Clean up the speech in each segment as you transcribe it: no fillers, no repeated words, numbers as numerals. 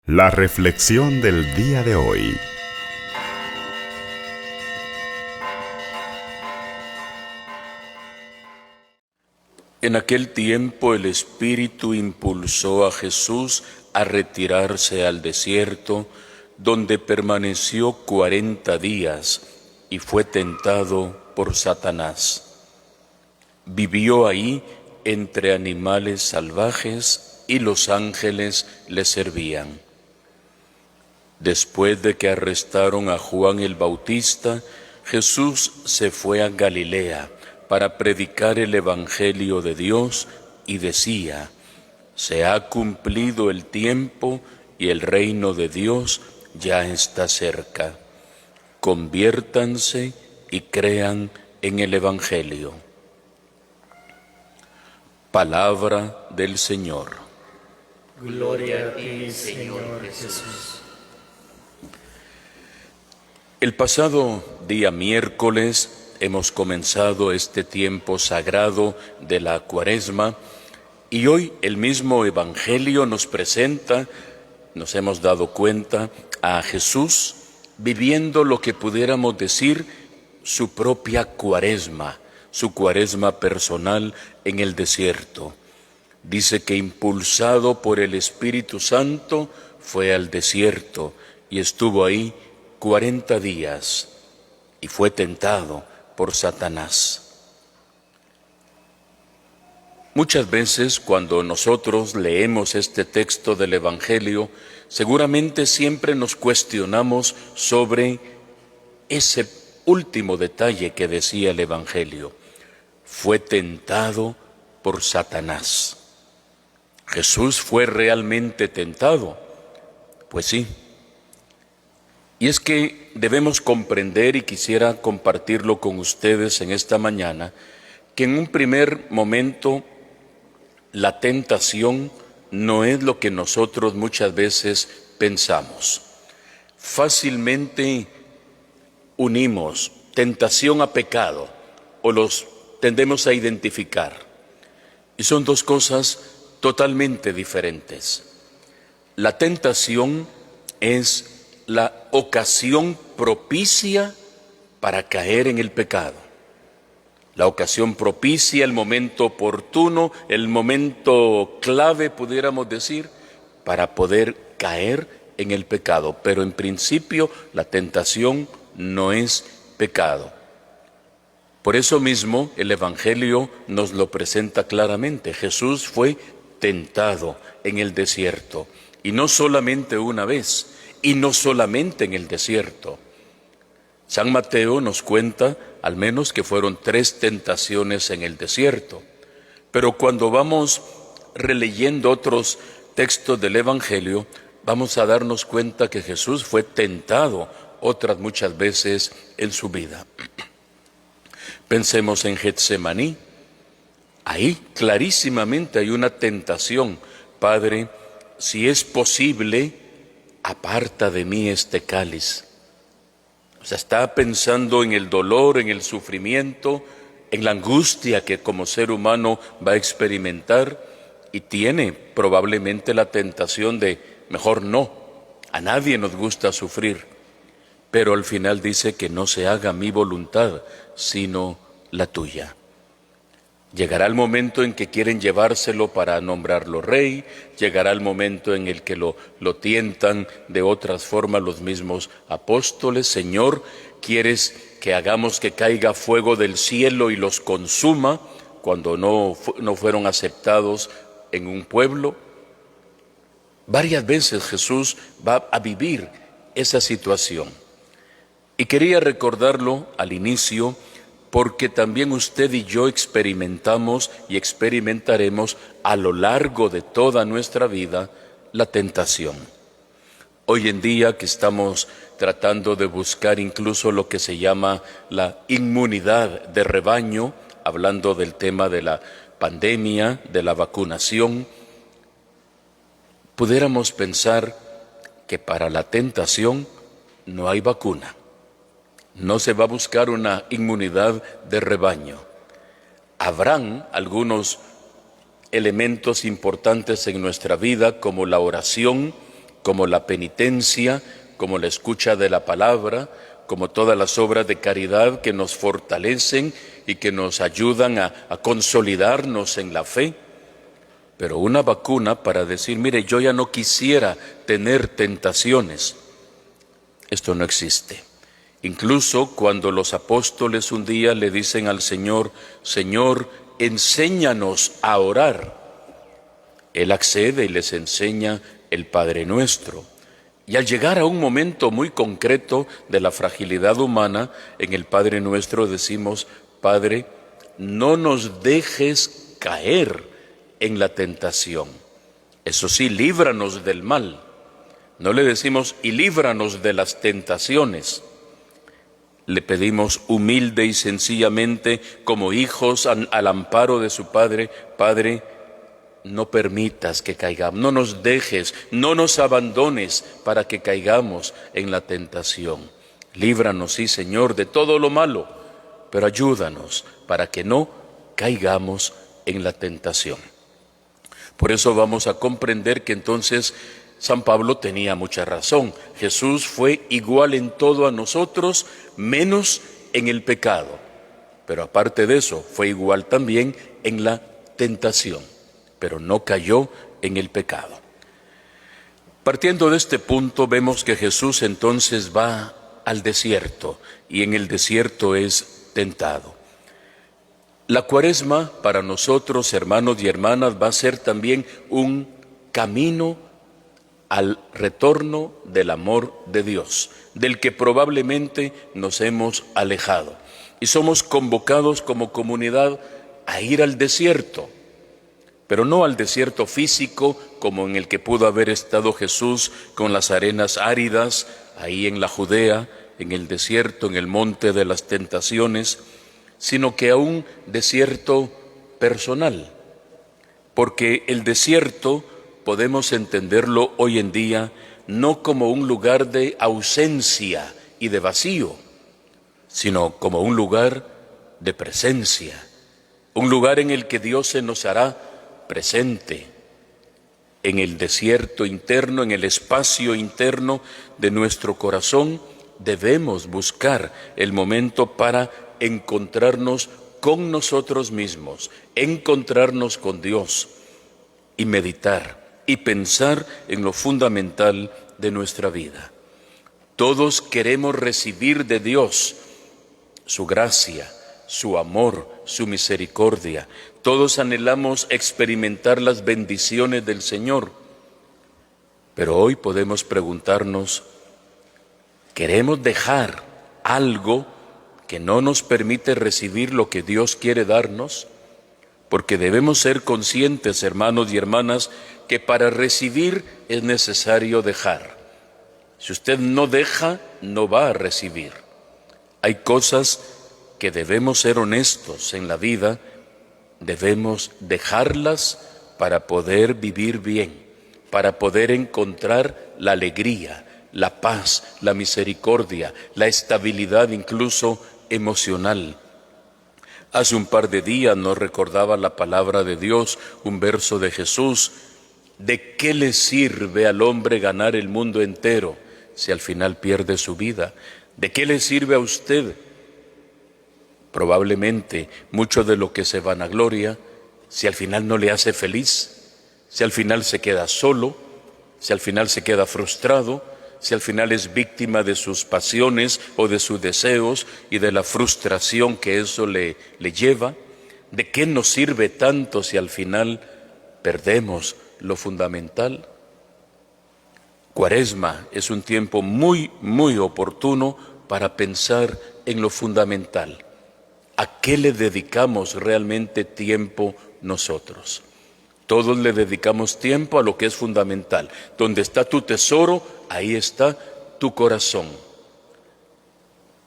La reflexión del día de hoy. En aquel tiempo el Espíritu impulsó a Jesús a retirarse al desierto, donde permaneció 40 días y fue tentado por Satanás. Vivió ahí entre animales salvajes y los ángeles le servían. Después de que arrestaron a Juan el Bautista, Jesús se fue a Galilea para predicar el Evangelio de Dios y decía: se ha cumplido el tiempo y el reino de Dios ya está cerca. Conviértanse y crean en el Evangelio. Palabra del Señor. Gloria a ti, Señor Jesús. El pasado día miércoles hemos comenzado este tiempo sagrado de la Cuaresma y hoy el mismo Evangelio nos presenta, nos hemos dado cuenta, a Jesús viviendo lo que pudiéramos decir su propia Cuaresma, su Cuaresma personal en el desierto. Dice que impulsado por el Espíritu Santo fue al desierto y estuvo ahí 40 días y fue tentado por Satanás. Muchas veces cuando nosotros leemos este texto del Evangelio, seguramente siempre nos cuestionamos sobre ese último detalle que decía el Evangelio. Fue tentado por Satanás. ¿Jesús fue realmente tentado? Pues sí. Y es que debemos comprender, y quisiera compartirlo con ustedes en esta mañana, que en un primer momento la tentación no es lo que nosotros muchas veces pensamos. Fácilmente unimos tentación a pecado o los tendemos a identificar. Y son dos cosas totalmente diferentes. La tentación es la ocasión propicia para caer en el pecado. La ocasión propicia, el momento oportuno, el momento clave, pudiéramos decir, para poder caer en el pecado. Pero en principio la tentación no es pecado. Por eso mismo el Evangelio nos lo presenta claramente. Jesús fue tentado en el desierto, y no solamente una vez, y no solamente en el desierto. San Mateo nos cuenta al menos que fueron 3 tentaciones en el desierto. Pero cuando vamos releyendo otros textos del Evangelio, vamos a darnos cuenta que Jesús fue tentado otras muchas veces en su vida. Pensemos en Getsemaní. Ahí clarísimamente hay una tentación. Padre, si es posible, aparta de mí este cáliz. O sea, está pensando en el dolor, en el sufrimiento, en la angustia que como ser humano va a experimentar, y tiene probablemente la tentación de mejor no. A nadie nos gusta sufrir, pero al final dice que no se haga mi voluntad, sino la tuya. Llegará el momento en que quieren llevárselo para nombrarlo rey, llegará el momento en el que lo tientan de otras formas los mismos apóstoles. Señor, ¿quieres que hagamos que caiga fuego del cielo y los consuma cuando no fueron aceptados en un pueblo? Varias veces Jesús va a vivir esa situación. Y quería recordarlo al inicio, porque también usted y yo experimentamos y experimentaremos a lo largo de toda nuestra vida la tentación. Hoy en día que estamos tratando de buscar incluso lo que se llama la inmunidad de rebaño, hablando del tema de la pandemia, de la vacunación, pudiéramos pensar que para la tentación no hay vacuna. No se va a buscar una inmunidad de rebaño. Habrán algunos elementos importantes en nuestra vida, como la oración, como la penitencia, como la escucha de la palabra, como todas las obras de caridad que nos fortalecen y que nos ayudan a consolidarnos en la fe. Pero una vacuna para decir, mire, yo ya no quisiera tener tentaciones, esto no existe. Incluso cuando los apóstoles un día le dicen al Señor, Señor, enséñanos a orar, Él accede y les enseña el Padre Nuestro. Y al llegar a un momento muy concreto de la fragilidad humana, en el Padre Nuestro decimos, Padre, no nos dejes caer en la tentación. Eso sí, líbranos del mal. No le decimos, y líbranos de las tentaciones. Le pedimos humilde y sencillamente, como hijos al amparo de su Padre, Padre, no permitas que caigamos, no nos dejes, no nos abandones para que caigamos en la tentación. Líbranos, sí, Señor, de todo lo malo, pero ayúdanos para que no caigamos en la tentación. Por eso vamos a comprender que entonces San Pablo tenía mucha razón. Jesús fue igual en todo a nosotros, menos en el pecado. Pero aparte de eso, fue igual también en la tentación, pero no cayó en el pecado. Partiendo de este punto, vemos que Jesús entonces va al desierto y en el desierto es tentado. La Cuaresma para nosotros, hermanos y hermanas, va a ser también un camino al retorno del amor de Dios, del que probablemente nos hemos alejado. Y somos convocados como comunidad a ir al desierto, pero no al desierto físico como en el que pudo haber estado Jesús con las arenas áridas, ahí en la Judea, en el desierto, en el monte de las tentaciones, sino que a un desierto personal, porque el desierto podemos entenderlo hoy en día no como un lugar de ausencia y de vacío, sino como un lugar de presencia, un lugar en el que Dios se nos hará presente, en el desierto interno, en el espacio interno de nuestro corazón. Debemos buscar el momento para encontrarnos con nosotros mismos, encontrarnos con Dios y meditar y pensar en lo fundamental de nuestra vida. Todos queremos recibir de Dios su gracia, su amor, su misericordia. Todos anhelamos experimentar las bendiciones del Señor. Pero hoy podemos preguntarnos, ¿queremos dejar algo que no nos permite recibir lo que Dios quiere darnos? Porque debemos ser conscientes, hermanos y hermanas, que para recibir es necesario dejar. Si usted no deja, no va a recibir. Hay cosas que debemos ser honestos en la vida, debemos dejarlas para poder vivir bien, para poder encontrar la alegría, la paz, la misericordia, la estabilidad incluso emocional. Hace un par de días nos recordaba la palabra de Dios, un verso de Jesús: ¿de qué le sirve al hombre ganar el mundo entero si al final pierde su vida? ¿De qué le sirve a usted? Probablemente mucho de lo que se vanagloria, si al final no le hace feliz, si al final se queda solo, si al final se queda frustrado, si al final es víctima de sus pasiones o de sus deseos y de la frustración que eso le lleva. ¿De qué nos sirve tanto si al final perdemos lo fundamental? Cuaresma es un tiempo muy, muy oportuno para pensar en lo fundamental. ¿A qué le dedicamos realmente tiempo nosotros? Todos le dedicamos tiempo a lo que es fundamental. Donde está tu tesoro, ahí está tu corazón.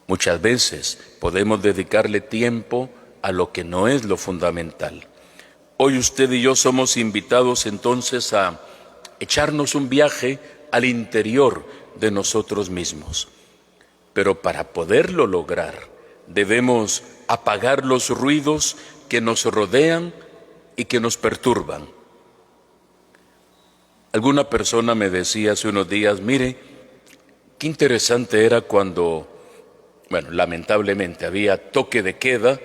Muchas veces podemos dedicarle tiempo a lo que no es lo fundamental. Hoy usted y yo somos invitados entonces a echarnos un viaje al interior de nosotros mismos. Pero para poderlo lograr, debemos apagar los ruidos que nos rodean y que nos perturban. Alguna persona me decía hace unos días, mire, qué interesante era cuando, bueno, lamentablemente había toque de queda,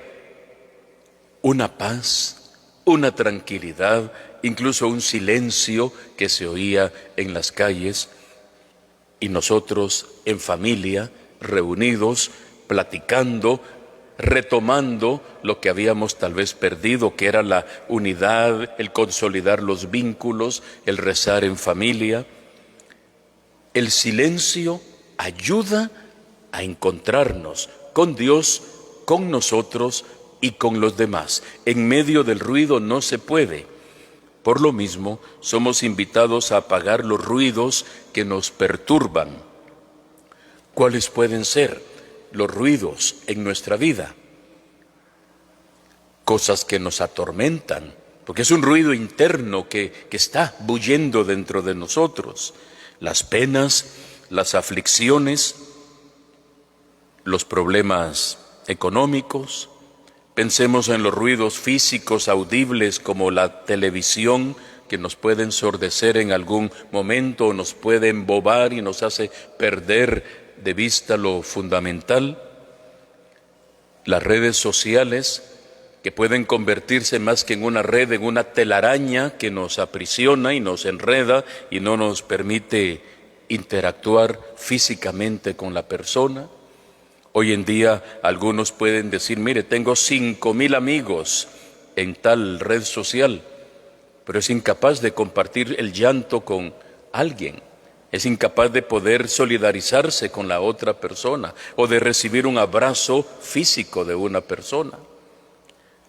una paz, una tranquilidad, incluso un silencio que se oía en las calles, y nosotros en familia, reunidos, platicando, retomando lo que habíamos tal vez perdido, que era la unidad, el consolidar los vínculos, el rezar en familia. El silencio ayuda a encontrarnos con Dios, con nosotros y con los demás. En medio del ruido no se puede. Por lo mismo, somos invitados a apagar los ruidos que nos perturban. ¿Cuáles pueden ser los ruidos en nuestra vida? Cosas que nos atormentan, porque es un ruido interno que está bullendo dentro de nosotros. Las penas, las aflicciones, los problemas económicos. Pensemos en los ruidos físicos audibles como la televisión, que nos puede ensordecer en algún momento, nos puede embobar y nos hace perder de vista lo fundamental. Las redes sociales, que pueden convertirse más que en una red, en una telaraña que nos aprisiona y nos enreda y no nos permite interactuar físicamente con la persona. Hoy en día algunos pueden decir, mire, tengo 5,000 amigos en tal red social, pero es incapaz de compartir el llanto con alguien, es incapaz de poder solidarizarse con la otra persona o de recibir un abrazo físico de una persona.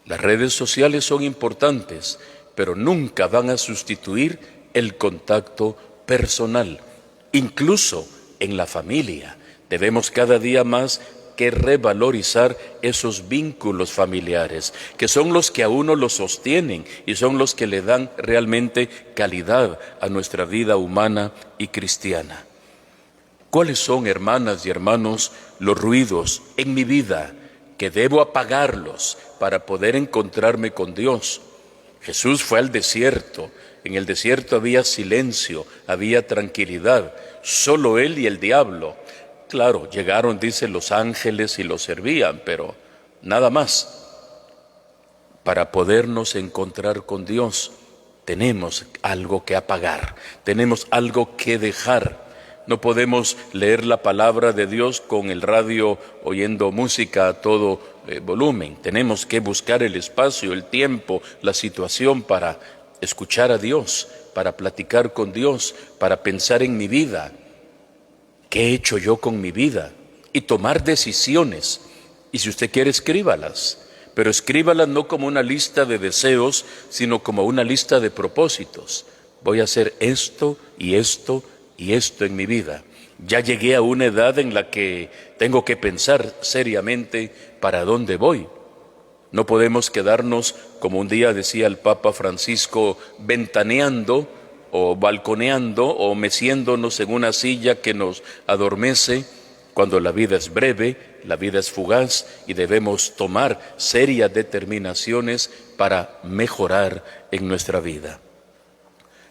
Las redes sociales son importantes, pero nunca van a sustituir el contacto personal, incluso en la familia. Debemos cada día más que revalorizar esos vínculos familiares, que son los que a uno lo sostienen y son los que le dan realmente calidad a nuestra vida humana y cristiana. ¿Cuáles son, hermanas y hermanos, los ruidos en mi vida que debo apagarlos para poder encontrarme con Dios? Jesús fue al desierto. En el desierto había silencio, había tranquilidad, solo Él y el diablo. Claro, llegaron, dice, los ángeles y los servían, pero nada más. Para podernos encontrar con Dios, tenemos algo que apagar, tenemos algo que dejar. No podemos leer la palabra de Dios con el radio oyendo música a todo volumen. Tenemos que buscar el espacio, el tiempo, la situación para escuchar a Dios, para platicar con Dios, para pensar en mi vida. ¿Qué he hecho yo con mi vida? Y tomar decisiones. Y si usted quiere, escríbalas. Pero escríbalas no como una lista de deseos, sino como una lista de propósitos. Voy a hacer esto y esto y esto en mi vida. Ya llegué a una edad en la que tengo que pensar seriamente para dónde voy. No podemos quedarnos, como un día decía el Papa Francisco, ventaneando o balconeando o meciéndonos en una silla que nos adormece, cuando la vida es breve, la vida es fugaz y debemos tomar serias determinaciones para mejorar en nuestra vida.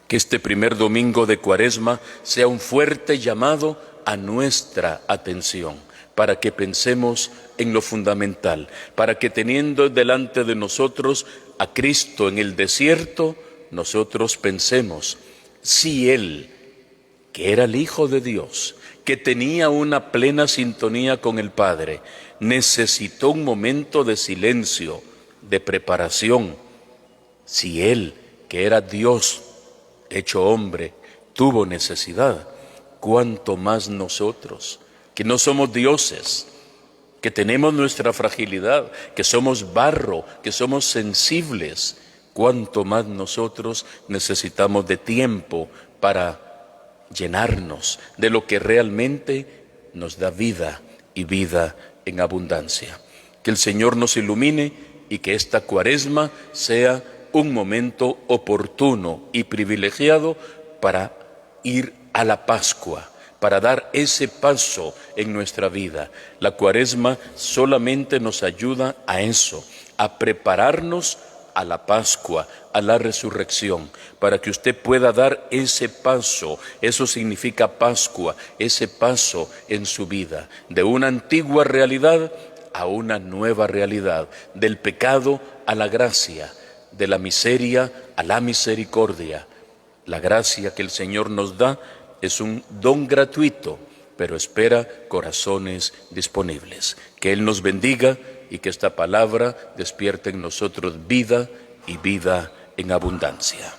Que este primer domingo de Cuaresma sea un fuerte llamado a nuestra atención, para que pensemos en lo fundamental, para que teniendo delante de nosotros a Cristo en el desierto, nosotros pensemos, si Él, que era el Hijo de Dios, que tenía una plena sintonía con el Padre, necesitó un momento de silencio, de preparación, si Él, que era Dios hecho hombre, tuvo necesidad, cuánto más nosotros, que no somos dioses, que tenemos nuestra fragilidad, que somos barro, que somos sensibles, cuánto más nosotros necesitamos de tiempo para llenarnos de lo que realmente nos da vida y vida en abundancia. Que el Señor nos ilumine y que esta Cuaresma sea un momento oportuno y privilegiado para ir a la Pascua, para dar ese paso en nuestra vida. La Cuaresma solamente nos ayuda a eso, a prepararnos a la Pascua, a la resurrección, para que usted pueda dar ese paso. Eso significa Pascua, ese paso en su vida, de una antigua realidad a una nueva realidad, del pecado a la gracia, de la miseria a la misericordia. La gracia que el Señor nos da es un don gratuito, pero espera corazones disponibles. Que Él nos bendiga y que esta palabra despierte en nosotros vida y vida en abundancia.